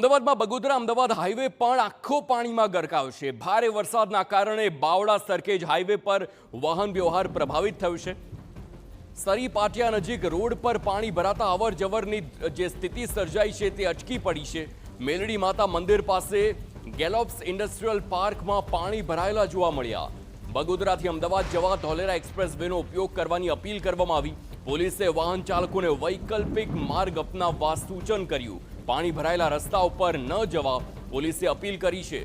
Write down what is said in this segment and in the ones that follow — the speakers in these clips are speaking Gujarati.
અમદાવાદમાં બગોદરા અમદાવાદ હાઈવે પણ આખો પાણીમાં ગરકાવ છે। ભારે વરસાદના કારણે બાવળા સરખેજ હાઈવે પર વાહન વ્યવહાર પ્રભાવિત થયો છે। સરી પાટિયા નજીક રોડ પર પાણી ભરાતા અવર જવરની જે સ્થિતિ સર્જાઈ છે તે અટકી પડી છે। મેલડી માતા મંદિર પાસે ગેલોપ્સ ઇન્ડસ્ટ્રીયલ પાર્કમાં પાણી ભરાયેલા જોવા મળ્યા। બગોદરાથી અમદાવાદ જવા ધોલેરા એક્સપ્રેસ વેનો ઉપયોગ કરવાની અપીલ કરવામાં આવી। પોલીસે વાહન ચાલકોને વૈકલ્પિક માર્ગ અપનાવવા સૂચન કર્યું। પાણી ભરાયેલા રસ્તા ઉપર ન જવા પોલીસે અપીલ કરી છે।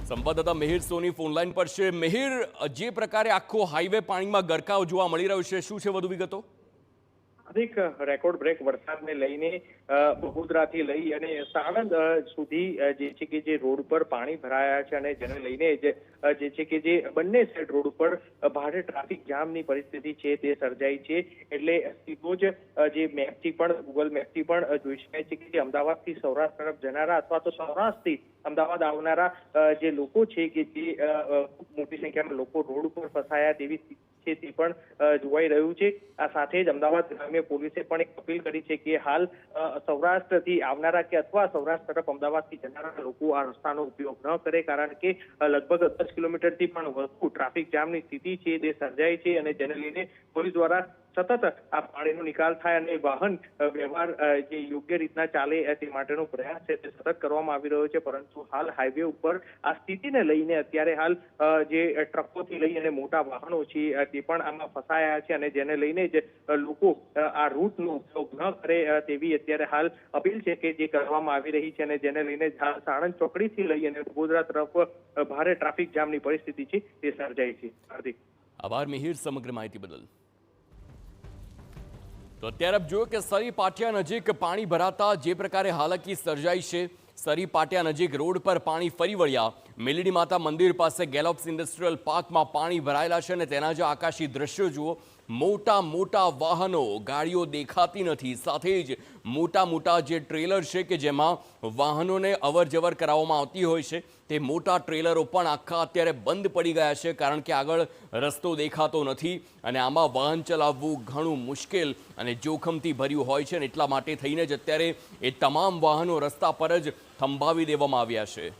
સંવાદદાતા મિહિર સોની ફોનલાઈન પર છે। મિહિર, જે પ્રકારે આખો હાઈવે પાણીમાં ગરકાવ જોવા મળી રહ્યો છે, શું છે વધુ વિગતો? અધિક રેકોર્ડ બ્રેક વરસાદને લઈને બગોદરાથી લઈ અને સાણંદ સુધી જે છે કે જે રોડ પર પાણી ભરાયા છે અને જેને લઈને જે છે કે જે બંને સાઈડ રોડ ઉપર ભારે ટ્રાફિક જામની પરિસ્થિતિ છે તે સર્જાઈ છે। એટલે સીધો જ જે મેપથી પણ ગૂગલ મેપથી પણ જોઈ શકાય છે કે અમદાવાદથી સૌરાષ્ટ્ર તરફ જનારા અથવા તો સૌરાષ્ટ્રથી અમદાવાદ આવનારા જે લોકો છે કે જે ખૂબ મોટી સંખ્યામાં લોકો રોડ ઉપર ફસાયા તેવી સ્થિતિ છે તે પણ જોવાઈ રહ્યું છે। આ સાથે જ અમદાવાદ ગ્રામ્ય પોલીસે પણ એક અપીલ કરી છે કે હાલ સૌરાષ્ટ્રથી આવનારા કે અથવા સૌરાષ્ટ્ર તરફ અમદાવાદથી જનારા લોકો આ રસ્તાનો ઉપયોગ ન કરે, કારણ કે લગભગ 10 કિલોમીટરથી પણ વધુ ટ્રાફિક જામની સ્થિતિ છે તે સર્જાઈ છે અને જેને લઈને પોલીસ દ્વારા સતત આ પાણીનો નિકાલ થાય અને વાહન વ્યવહાર જે યોગ્ય રીતના ચાલે તે માટેનો પ્રયાસ છે તે સતત કરવામાં આવી રહ્યો છે। પરંતુ હાલ હાઈવે ઉપર આ સ્થિતિને લઈને અત્યારે હાલ જે ટ્રકોથી લઈ અને મોટા વાહનો છે તે પણ આમાં ફસાયા છે અને જેને લઈને જ લોકો આ રૂટનો ઉપયોગ ન કરે તેવી અત્યારે હાલ અપીલ છે કે જે કરવામાં આવી રહી છે અને જેને લઈને સાણંદ ચોકડીથી લઈ અને બગોદરા તરફ ભારે ટ્રાફિક જામની પરિસ્થિતિ છે તે સર્જાઈ છે। હાર્દિક, આભાર મિહિર સમગ્ર માહિતી બદલ। તો અત્યારે આપ જોયું કે સરી પાટિયા નજીક પાણી ભરાતા જે પ્રકારે હાલાકી સર્જાઈ છે। સરી પાટિયા નજીક રોડ પર પાણી ફરી વળ્યા। મેલડી માતા મંદિર પાસે ગેલોપ્સ ઇન્ડસ્ટ્રીયલ પાર્કમાં પાણી ભરાયેલા છે અને તેના જે આકાશી દ્રશ્યો જુઓ, મોટા મોટા વાહનો, ગાડીઓ દેખાતી નથી, સાથે જ મોટા મોટા જે ટ્રેલર છે કે જેમાં વાહનોને અવર જવર કરાવવામાં આવતી હોય છે તે મોટા ટ્રેલરો પણ આખા અત્યારે બંધ પડી ગયા છે, કારણ કે આગળ રસ્તો દેખાતો નથી અને આમાં વાહન ચલાવવું ઘણું મુશ્કેલ અને જોખમથી ભર્યું હોય છે અને એટલા માટે થઈને જ અત્યારે એ તમામ વાહનો રસ્તા પર જ થંભાવી દેવામાં આવ્યા છે।